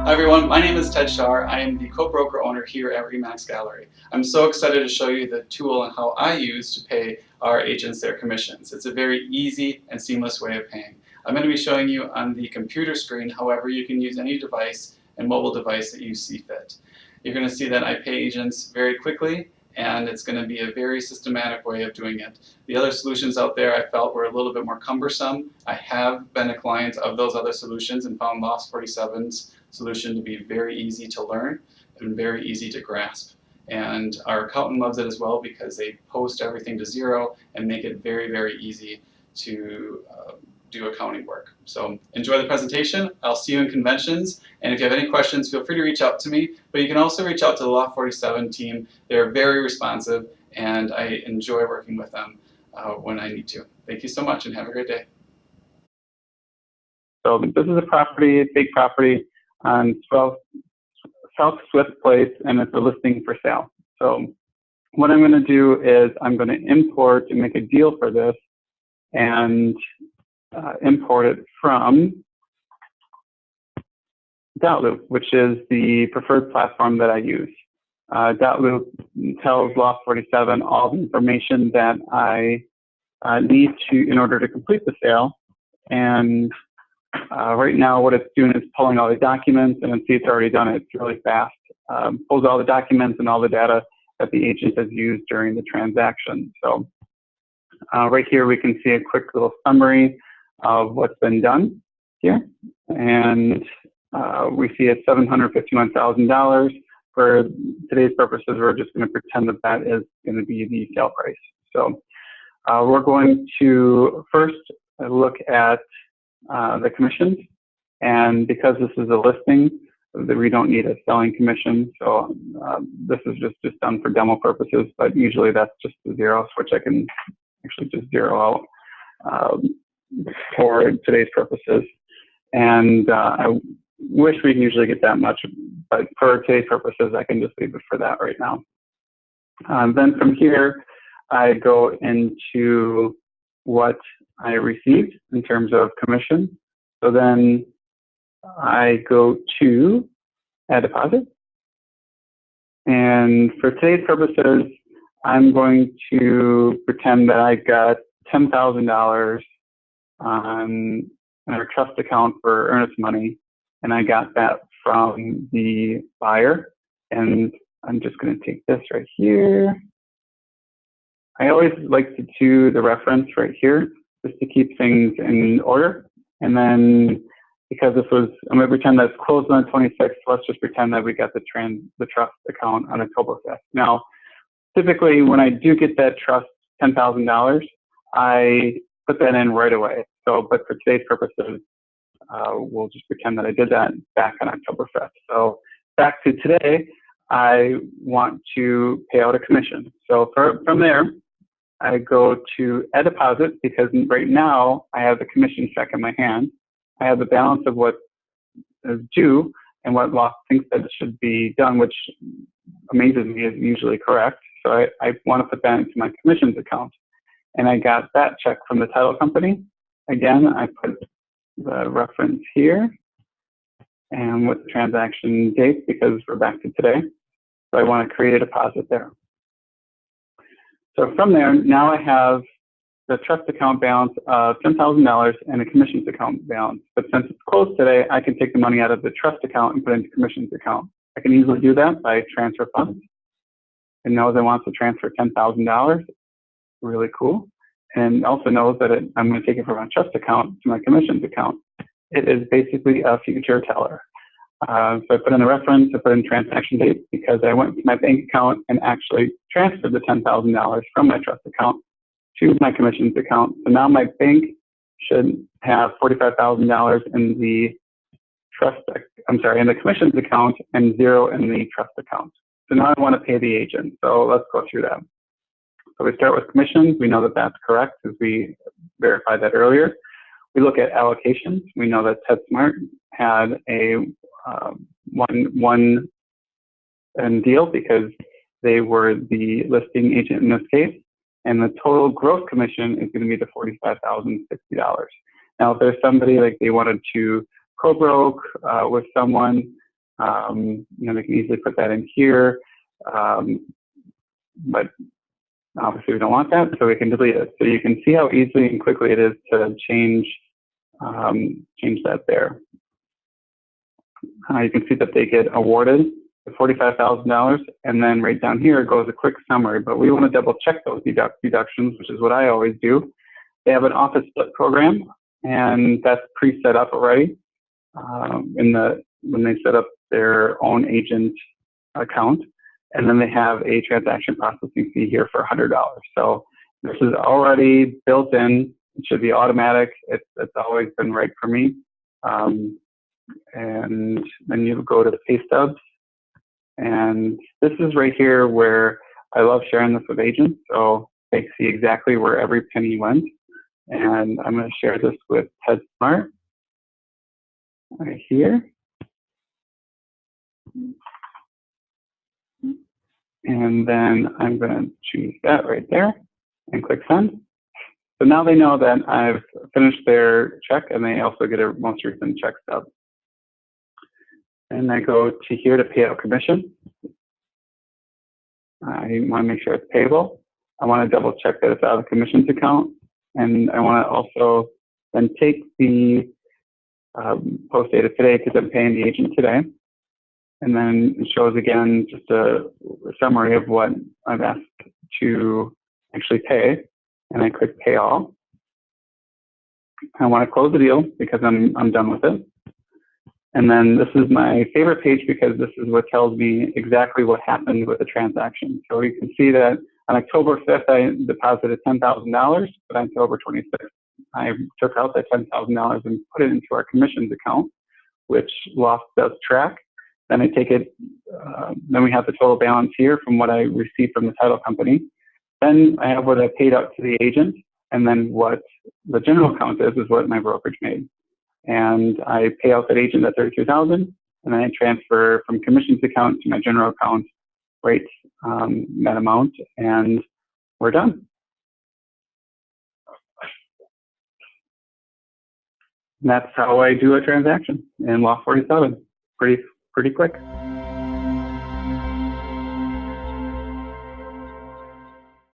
Hi everyone, my name is Ted Schaar. I am the co-broker owner here at Remax Gallery. I'm so excited to show you the tool and how I use to pay our agents their commissions. It's a very easy and seamless way of paying. I'm going to be showing you on the computer screen, however you can use any device and mobile device that you see fit. You're going to see that I pay agents very quickly, and it's going to be a very systematic way of doing it. The other solutions out there I felt were a little bit more cumbersome. I have been a client of those other solutions and found Loft47's solution to be very easy to learn and very easy to grasp. And our accountant loves it as well because they post everything to Xero and make it very, very easy to do accounting work. So enjoy the presentation. I'll see you in conventions. And if you have any questions, feel free to reach out to me. But you can also reach out to the Loft47 team. They're very responsive, and I enjoy working with them when I need to. Thank you so much, and have a great day. So this is a property, a big property on South Swift Place, and it's a listing for sale. So what I'm going to do is I'm going to import and make a deal for this and import it from dotloop, which is the preferred platform that I use. Dotloop tells Loft47 all the information that I need to in order to complete the sale. And right now what it's doing is pulling all the documents, and see it's already done it. It's really fast. Pulls all the documents and all the data that the agent has used during the transaction. So right here we can see a quick little summary of what's been done here. And we see it's $751,000. For today's purposes, we're just going to pretend that that is going to be the sale price. So we're going to first look at the commissions, and because this is a listing, we don't need a selling commission. So this is just done for demo purposes, but usually that's just the zero, which I can actually just zero out for today's purposes. And I wish we can usually get that much, but for today's purposes, I can just leave it for that right now. Then from here, I go into what I received in terms of commission. So then I go to add deposit. And for today's purposes, I'm going to pretend that I got $10,000 on our trust account for earnest money, and I got that from the buyer. And I'm just going to take this right here. I always like to do the reference right here just to keep things in order. And then because this was, I'm going to pretend that's closed on the 26th, let's just pretend that we got the trust account on October 5th. Now, typically when I do get that trust $10,000, I put that in right away. So, but for today's purposes, we'll just pretend that I did that back on October 5th. So back to today, I want to pay out a commission. So from there, I go to add deposit, because right now I have the commission check in my hand. I have the balance of what is due and what Loft thinks that it should be done, which amazes me is usually correct. So I want to put that into my commissions account. And I got that check from the title company. Again, I put the reference here and with the transaction date, because we're back to today. So I want to create a deposit there. So from there, now I have the trust account balance of $10,000 and a commissions account balance. But since it's closed today, I can take the money out of the trust account and put it into commissions account. I can easily do that by transfer funds. It knows I want to transfer $10,000. Really cool. And also knows that I'm going to take it from my trust account to my commissions account. It is basically a future teller. So I put in the reference, I put in transaction date, because I went to my bank account and actually transferred the $10,000 from my trust account to my commissions account. So now my bank should have $45,000 in the in the commissions account and zero in the trust account. So now I want to pay the agent. So let's go through that. So we start with commissions. We know that that's correct because we verified that earlier. We look at allocations. We know that Ted Smart had a one deal because they were the listing agent in this case. And the total gross commission is going to be the $45,060. Now, if there's somebody like they wanted to co-broke with someone, They can easily put that in here, but obviously we don't want that, so we can delete it. So you can see how easily and quickly it is to change that there. You can see that they get awarded the $45,000, and then right down here goes a quick summary, but we want to double check those deductions, which is what I always do. They have an office split program, and that's pre-set up already when they set up their own agent account. And then they have a transaction processing fee here for $100. So this is already built in. It should be automatic. It's always been right for me. And then you go to the pay stubs. And this is right here where I love sharing this with agents. So they see exactly where every penny went. And I'm going to share this with Ted Smart right here. And then I'm going to choose that right there and click send. So now they know that I've finished their check, and they also get a most recent check stub. And I go to here to pay out commission. I want to make sure it's payable. I want to double check that it's out of the commissions account. And I want to also then take the post data today, because I'm paying the agent today. And then it shows again just a summary of what I've asked to actually pay. And I click pay all. I want to close the deal because I'm done with it. And then this is my favorite page, because this is what tells me exactly what happened with the transaction. So you can see that on October 5th, I deposited $10,000, but on October 26th, I took out that $10,000 and put it into our commissions account, which Loft does track. Then I take it, then we have the total balance here from what I received from the title company. Then I have what I paid out to the agent, and then what the general account is what my brokerage made. And I pay out that agent at $32,000, and then I transfer from commissions account to my general account, right, that amount, and we're done. And that's how I do a transaction in Loft47. Pretty quick.